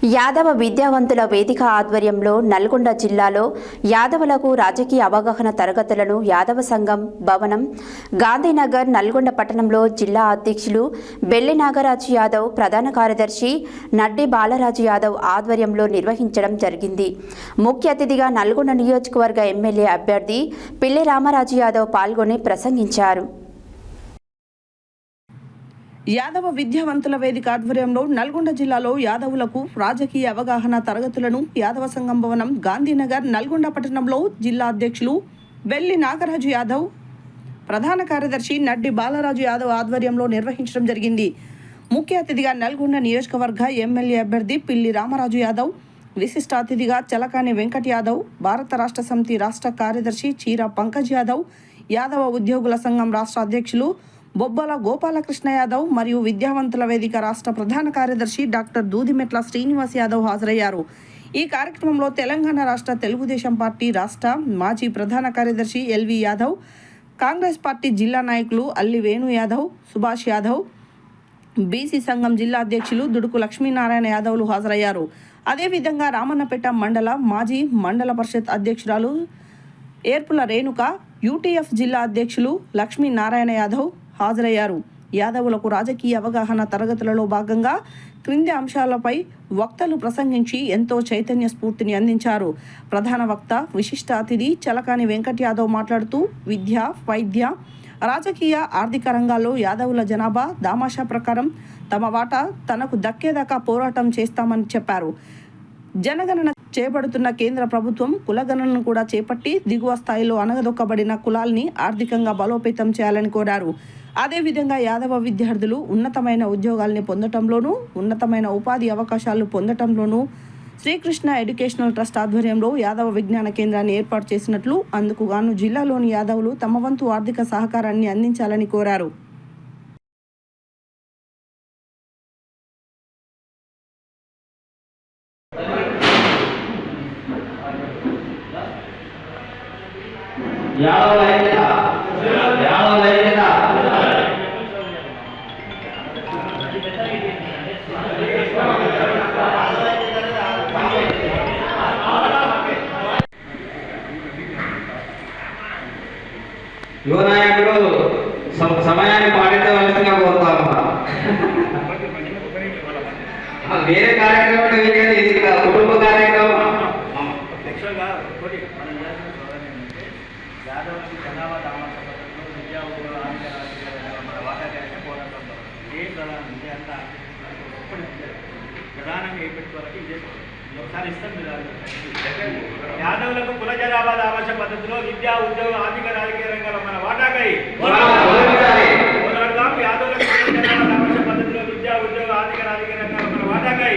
యాదవ విద్యావంతుల వేదిక ఆధ్వర్యంలో నల్గొండ జిల్లాలో యాదవులకు రాజకీయ అవగాహన తరగతులను యాదవ సంఘం భవనం గాంధీనగర్ నల్గొండ పట్టణంలో జిల్లా అధ్యక్షులు బెల్లి నాగరాజు యాదవ్, ప్రధాన కార్యదర్శి నడ్డి బాలరాజు యాదవ్ ఆధ్వర్యంలో నిర్వహించడం జరిగింది. ముఖ్య అతిథిగా నల్గొండ నియోజకవర్గ ఎమ్మెల్యే అభ్యర్థి పిల్లి రామరాజు యాదవ్ పాల్గొని ప్రసంగించారు. యాదవ విద్యావంతుల వేదిక ఆధ్వర్యంలో నల్గొండ జిల్లాలో యాదవులకు రాజకీయ అవగాహన తరగతులను యాదవ సంఘం భవనం గాంధీనగర్ నల్గొండ పట్టణంలో జిల్లా అధ్యక్షులు బెల్లి నాగరాజు యాదవ్, ప్రధాన కార్యదర్శి నడ్డి బాలరాజు యాదవ్ ఆధ్వర్యంలో నిర్వహించడం జరిగింది. ముఖ్య అతిథిగా నల్గొండ నియోజకవర్గ ఎమ్మెల్యే అభ్యర్థి పిల్లి రామరాజు యాదవ్, విశిష్ట అతిథిగా చలకాని వెంకట్ యాదవ్, భారత రాష్ట్ర సమితి రాష్ట్ర కార్యదర్శి చీర పంకజ్ యాదవ్, యాదవ ఉద్యోగుల సంఘం రాష్ట్ర అధ్యక్షులు బొబ్బల గోపాలకృష్ణ యాదవ్ మరియు విద్యావంతుల వేదిక రాష్ట్ర ప్రధాన కార్యదర్శి డాక్టర్ దూదిమెట్ల శ్రీనివాస్ యాదవ్ హాజరయ్యారు. ఈ కార్యక్రమంలో తెలంగాణ రాష్ట్ర తెలుగుదేశం పార్టీ రాష్ట్ర మాజీ ప్రధాన కార్యదర్శి ఎల్వి యాదవ్, కాంగ్రెస్ పార్టీ జిల్లా నాయకులు అల్లి వేణు యాదవ్, సుభాష్ యాదవ్, బీసీ సంఘం జిల్లా అధ్యక్షులు దుడుకు లక్ష్మీనారాయణ యాదవ్లు హాజరయ్యారు. అదేవిధంగా రామన్నపేట మండల మాజీ మండల పరిషత్ అధ్యక్షురాలు ఏర్పుల రేణుక, యూటీఎఫ్ జిల్లా అధ్యక్షులు లక్ష్మీనారాయణ యాదవ్ హాజరయ్యారు. యాదవులకు రాజకీయ అవగాహన తరగతులలో భాగంగా క్రింది అంశాలపై వక్తలు ప్రసంగించి ఎంతో చైతన్య స్ఫూర్తిని అందించారు. ప్రధాన వక్త విశిష్ట అతిథి చలకాని వెంకట్ యాదవ్ మాట్లాడుతూ విద్య, వైద్య, రాజకీయ, ఆర్థిక రంగాల్లో యాదవుల జనాభా దామాషా ప్రకారం తమ వాటా తనకు దక్కేదాకా పోరాటం చేస్తామని చెప్పారు. జనగణన చేపడుతున్న కేంద్ర ప్రభుత్వం కులగణనను కూడా చేపట్టి దిగువ స్థాయిలో అణగదొక్కబడిన కులాల్ని ఆర్థికంగా బలోపేతం చేయాలని కోరారు. అదేవిధంగా యాదవ విద్యార్థులు ఉన్నతమైన ఉద్యోగాల్ని పొందటంలోనూ, ఉన్నతమైన ఉపాధి అవకాశాలు పొందటంలోనూ శ్రీకృష్ణ ఎడ్యుకేషనల్ ట్రస్ట్ ఆధ్వర్యంలో యాదవ విజ్ఞాన కేంద్రాన్ని ఏర్పాటు చేసినట్లు, అందుకు గాను జిల్లాలోని యాదవులు తమ వంతు ఆర్థిక సహకారాన్ని అందించాలని కోరారు. యువ నాయకుడు సమయాన్ని పాటించవలసిందిగా కోరుతాము. వేరే కార్యక్రమం ఇది కుటుంబ కార్యక్రమం. ప్రధానంగా ఏ పెట్టుకోవాలంటే ఇదే ఒకసారి ఇస్తాం. యాదవులకు కుల జనాభా దామాష పద్ధతిలో విద్యా, ఉద్యోగ, ఆర్థిక, రాజకీయ రంగాల మన వాటాకై పోరాడదాం. యాదవులకు కుల జనాభా దామాష పద్ధతిలో విద్యా, ఉద్యోగ, ఆర్థిక, రాజకీయ రంగాల మన వాటాకై